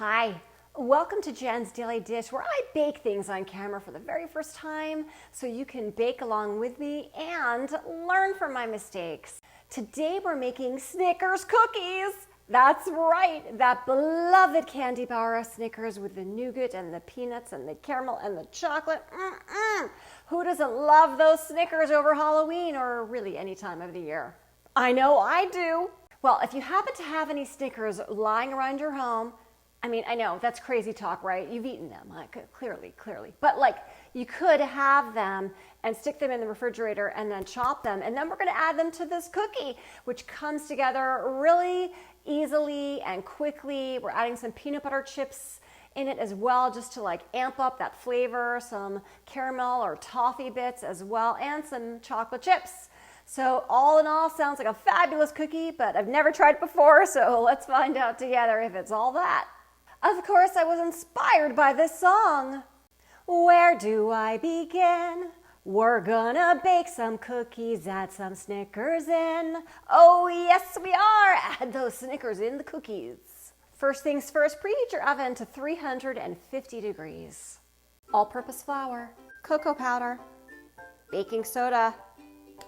Hi, welcome to Jen's Daily Dish, where I bake things on camera for the very first time so you can bake along with me and learn from my mistakes. Today we're making Snickers cookies. That's right, that beloved candy bar of Snickers with the nougat and the peanuts and the caramel and the chocolate. Who doesn't love those Snickers over Halloween or really any time of the year? I know I do. Well, if you happen to have any Snickers lying around your home, I know that's crazy talk, right? You've eaten them, clearly. But you could have them and stick them in the refrigerator and then chop them. And then we're gonna add them to this cookie, which comes together really easily and quickly. We're adding some peanut butter chips in it as well, just to amp up that flavor, some caramel or toffee bits as well, and some chocolate chips. So all in all, sounds like a fabulous cookie, but I've never tried it before, so let's find out together if it's all that. Of course, I was inspired by this song. Where do I begin? We're gonna bake some cookies, add some Snickers in. Oh yes, we are! Add those Snickers in the cookies. First things first, preheat your oven to 350 degrees. All-purpose flour, cocoa powder, baking soda,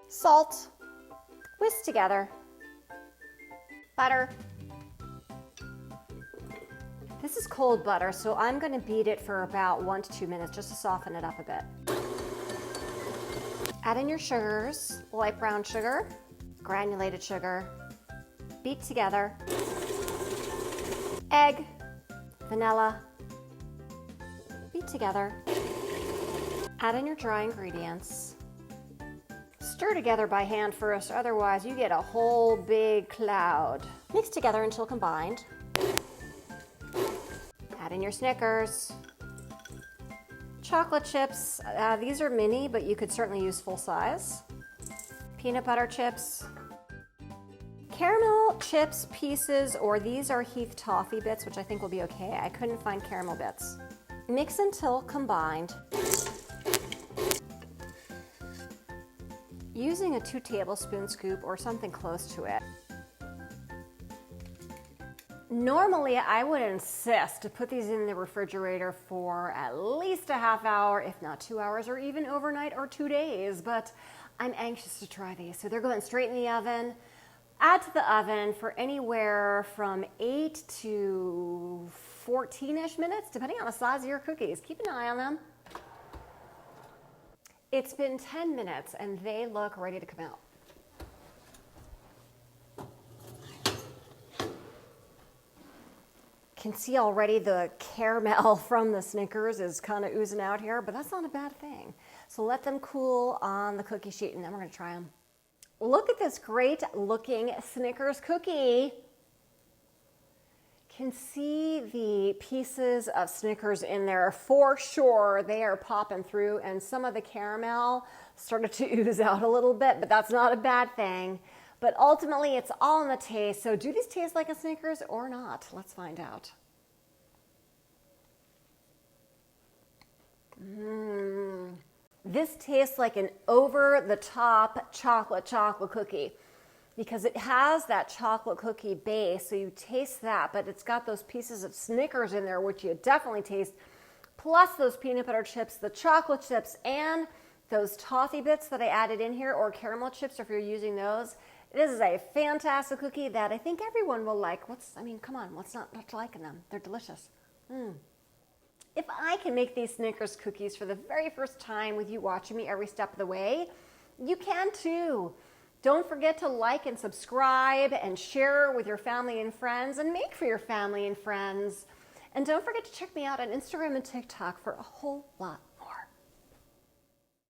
salt, whisk together, butter. This is cold butter, so I'm going to beat it for about 1 to 2 minutes just to soften it up a bit. Add in your sugars, light brown sugar, granulated sugar, beat together, egg, vanilla, beat together. Add in your dry ingredients. Stir together by hand first, otherwise you get a whole big cloud. Mix together until combined. Add in your Snickers. Chocolate chips, these are mini, but you could certainly use full size. Peanut butter chips. Caramel chips pieces, or these are Heath toffee bits, which I think will be okay. I couldn't find caramel bits. Mix until combined. Using a 2 tablespoon scoop or something close to it. Normally, I would insist to put these in the refrigerator for at least a half hour, if not 2 hours, or even overnight or 2 days, but I'm anxious to try these. So they're going straight in the oven. Add to the oven for anywhere from 8 to 14-ish minutes, depending on the size of your cookies. Keep an eye on them. It's been 10 minutes and they look ready to come out. Can see already the caramel from the Snickers is kind of oozing out here, but that's not a bad thing. So let them cool on the cookie sheet and then we're gonna try them. Look at this great looking Snickers cookie. Can see the pieces of Snickers in there for sure. They are popping through and some of the caramel started to ooze out a little bit, but that's not a bad thing. But ultimately, it's all in the taste. So do these taste like a Snickers or not? Let's find out. This tastes like an over-the-top chocolate cookie because it has that chocolate cookie base, so you taste that, but it's got those pieces of Snickers in there, which you definitely taste, plus those peanut butter chips, the chocolate chips, and those toffee bits that I added in here, or caramel chips if you're using those. This is a fantastic cookie that I think everyone will like. Come on, what's not liking them? They're delicious. If I can make these Snickers cookies for the very first time with you watching me every step of the way, you can too. Don't forget to like and subscribe and share with your family and friends and make for your family and friends. And don't forget to check me out on Instagram and TikTok for a whole lot